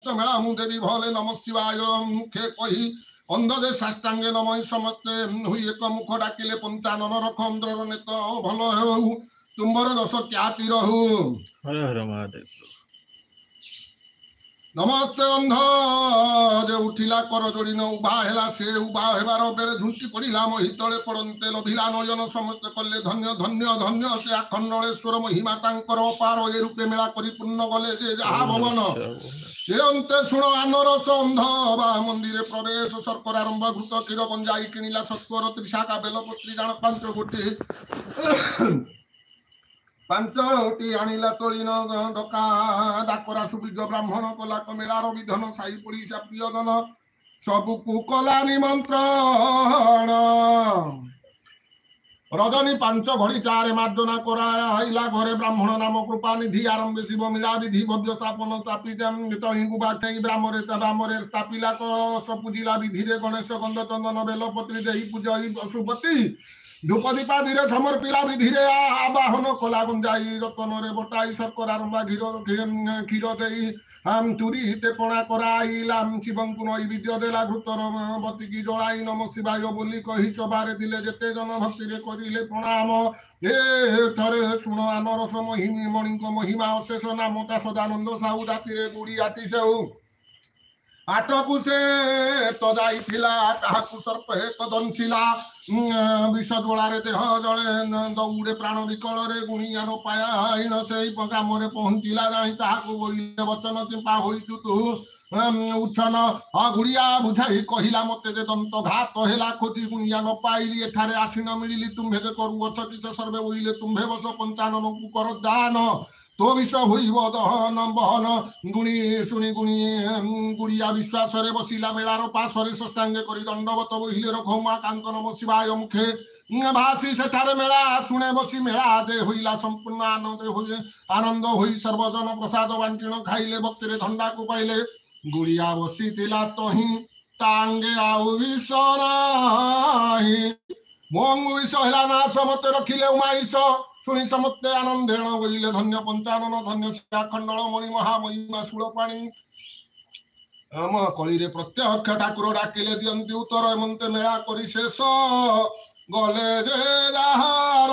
मेला हूँ देवी भले नम शिवाय मुखे कही अंधे साष्टांगे नम समस्ते हुई एक मुख डाकिले पंचानन रखंद्र नेत भल हो तुम्बर दश ख्याति रहू। हर हर महादेव। नमस्ते अंध जे उठिला कर जोड़ी न उभा हेला से उभा हेबार बेले झुंटी पड़ा मही तले पड़ते लभिला नयन समस्ते कले धन्य धन्य धन्य से आखंडलेश्वर महिमा तांकर अपार ए रूपे मेला करी पूर्ण गले जे जहा भवन से अंते शुण आनरस अंध बा मंदिर प्रवेश सर्कर आरंभ घृत क्षीर गंजाई किणिला सत्वर त्रिशाखा बेलपत्री जान 5 गोटी 5टी आनिला तोलिन डका डाकरा सुविज्ञ ब्राह्मण कला कमेलार विधन साई पड़िशा प्रियजन सबुकु कला निमंत्रण रजनी 5 घड़ी 4 मार्जना कराइला घरे ब्राह्मण नाम कृपा निधि आरंभ शिव मिला विधि भव्य स्थापन स्थापित गुबाई ब्राह्मरे बामरे स्थापिला पूजिला विधि गणेश गंध चंदन बेलपत्री देही पूजई पशुपति धूप दीपा धीरे समर्पिला विधि आवाहन कला गुंजाई रतन बटाई शर्कर आरंभा क्षीर दे चूरी टेपणा कराइलाम शिवं नैवेद्य देला घृतर बतिकी जलाई नम शिवाय बोली कही चबारे दिले जेते जन भक्ति करिले प्रणाम ए थरे शुण आनरस महिमी मणि महिमा अशेष नाम ता सदानंद साहू राति गुड़ी आटी सेऊ आटकु से तो जाइथिला ताहाकु सर्प एक दंशिला विष ज्वालारे देह जले दौड़े प्राण विकल रे गुणियार पायहीन से ग्राम पहुंचला जाई ताहाकु बोइले वचन चिंपा होइचु तु उच्छन गुड़िया बुझाई कहिला मते जे दंत घात हेला खोजी गुणिया न पाइली एठारे आसी न मिलिली तुम्भे जे करुअछ किछ सर्वे बोइले तुम्भे बस 55 कु कर दान तो विष हुई दहन बहन गुणी शुणी गुणी गुड़िया विश्वास रे बसिला मेलार पाशरे सष्टांगे करी दंडवत बोहिले रखो मा कांत नम शिवाय मुखे भासी सेठारे मेला शुणे बसी मेला जे होइला संपूर्ण आनंद होई सर्वजन प्रसाद बांटिण खाइले भक्ति धंडा को पाइले गुड़िया बसी तिला तही तांगे आउ विष नाही मोंगु विष हेला ना समते रखिले उमाईश शुणी समस्ते आनंदेण बोलिले धन्य पंचानन धन्य अखंडल मणि महामहिमा शूलपाणी आम कली प्रत्यक्ष ठाकुर डाकिले दियंती उत्तर एमंते मेला करी शेष गले जे जाहार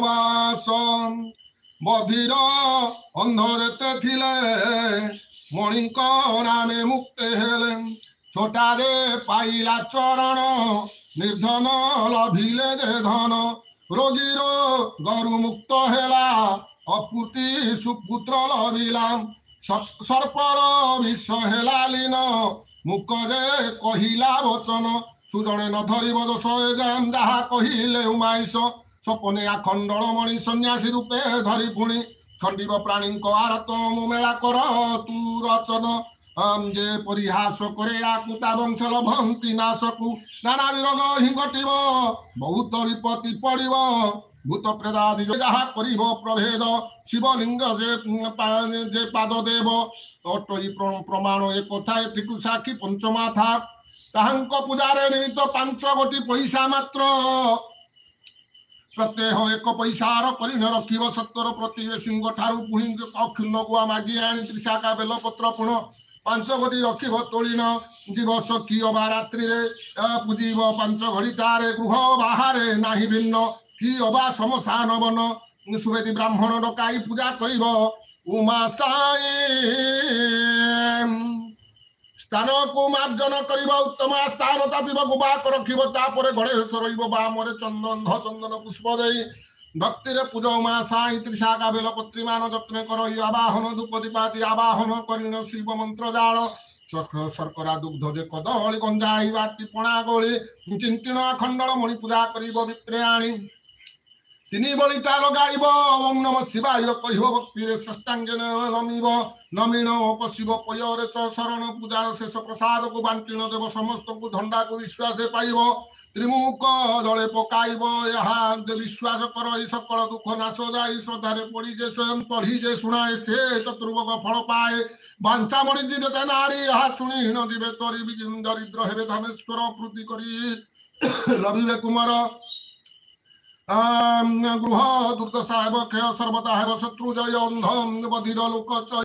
बास बधिर अंधरेते थिले मणिक नामे मुक्ते हेले छोटारे पाइला चरण निर्धन लभिले जे धन रोगीर गरु मुक्त हेला अपूर्ति सुपुत्र लभिला सर्पर विष हेला लीन मुखरे कहिला वचन सुजने न धरिब दोष एजाम जहा कहिले उमाईश सपने आखंडल मणि सन्यासी रूपे धरि पुणी खंडिब प्राणी आरत मेला कर तू रचन जे परिहास करे आकुता वंश लभंती नाशकु नाना रोग हि घटिब बहुत विपत्ति पड़िब भूत प्रेदादि जहा करिब प्रभेद शिवलिंग जे पाद देव अटरी प्रमाण ए कथा एथिकु साक्षी पंचमाथा ताहांक पूजारे निमित्त 5 गोटी पैसा मात्र प्रत्येह 1 पैसार करिन रखिब 70 प्रति सिंह ठारू पुणी अक्षुण्ण गुआ मागी आनी त्रिशाखा बेलपत्र पुण 5 गोटी रखिब तोलिन दिवस कि अबा रात्रि पूजिब 5 घड़ी तारे गृह बाहरे नाही भिन्न कि अबा शमशान वन सुवेदी ब्राह्मण डकाई पूजा करिब उमा साई स्थान को मार्जन करिब उत्तम स्थान तापिब गुबाक रखिब तापरे गणेश रहिब बामरे चंदन चंदन पुष्प देई भक्ति पूज उमा साई त्रिशाखा बेलपत्री मान जत्न कर आवाहन धूप दीपाति आवाहन करिण शिव मंत्र जाल शर्करा दुग्ध जे कदली गंजाई बाटी पणा गोली चिंतिण खंडल मणि पूजा करिब विप्रे आनी 3 बलिता लगाइब ओम नमः शिवाय कहिब भक्ति षष्टांगे नमिब नमीन पशिब पयर च शरण पूजार शेष प्रसाद को बांटिण देव समस्त को धंडा को विश्वास पाइब त्रिमुख जले पकाइब यहाँ विश्वास कर सकल दुख नाश जाई श्रद्धारे पड़ी जे स्वयं पढ़ी जे शुणाए से चतुर्भुग फल पाए बांचा मणि देते नारी यहाँ शुणी न दिवे तरी दरिद्र हेबे धनेश्वर कृति करी लभिबे कुमार गृह दुर्दशा क्षय सर्वदा हेब शत्रु जय अंध बधिर लोक